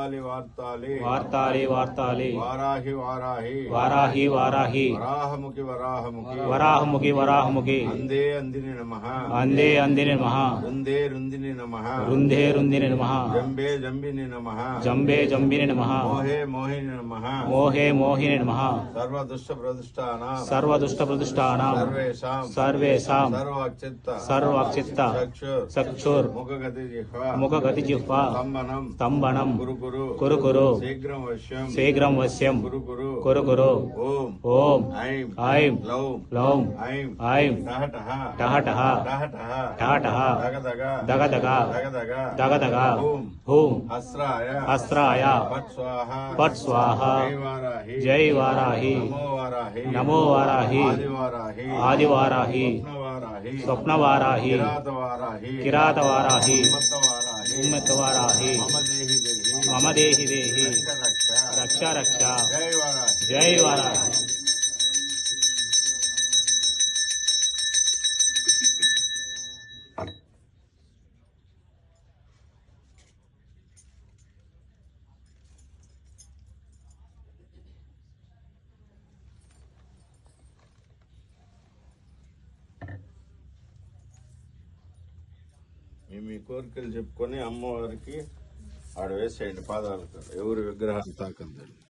వార్తాలి వార్తాలి వార్తాలి వార్తాలి వారాహి వారాహి వారాహి వారాహి వరాహముఖి వరాహముఖి వరాహముఖి వరాహముఖి అందే అందిని నమః అందే అందిని నమః రుందే రుందిని నమః రుంధే రుందిని నమః జంబే జంబిని నమః జంబే జంబిని నమః మోహే మోహిని నమః మోహే మోహిని నమః సర్వదుష్ట ప్రదుష్టానాం సర్వదుష్ట ప్రదుష్టానాం సర్వేషాం సర్వేషాం సర్వచిత్త సర్వచిత్త చక్షుర్ చక్షుర్ ముఖగతి జిహ్వ ముఖగతి జిహ్వ స్తంభనం స్తంభనం కురు కురు కురు కురు శీఘ్రం వశ్యం శీఘ్రం వశ్యం కురు కురు కురు కురు ఓం ఓం ఐం ఐం లౌం లౌం ఐం ఐం టహటహ టహటహ టహటహ టహటహ దగదగ దగదగ దగదగ దగదగ ఓం హూం అస్రాయ అస్త్రాయ పట్ స్వాహ పట్ స్వాహ జై వారాహి జై వారాహి నమో వారాహి నమో వారాహి ఆది వారాహి ఆది వారాహి స్వప్న వారాహి స్వప్న వారాహి కిరాత వారాహి కిరాత వారాహి ఉమ్మత్త వారాహి ఉమ్మత వారాహి మమ దేహి దేహి మమ దేహి దేహి రక్ష రక్ష రక్ష రక్ష జై వారాహి జై వారాహి మీ కోరికలు చెప్పుకొని అమ్మవారికి ఆడ వేసేయండి పాదాలకు ఎవరు విగ్రహాలు తాకండి.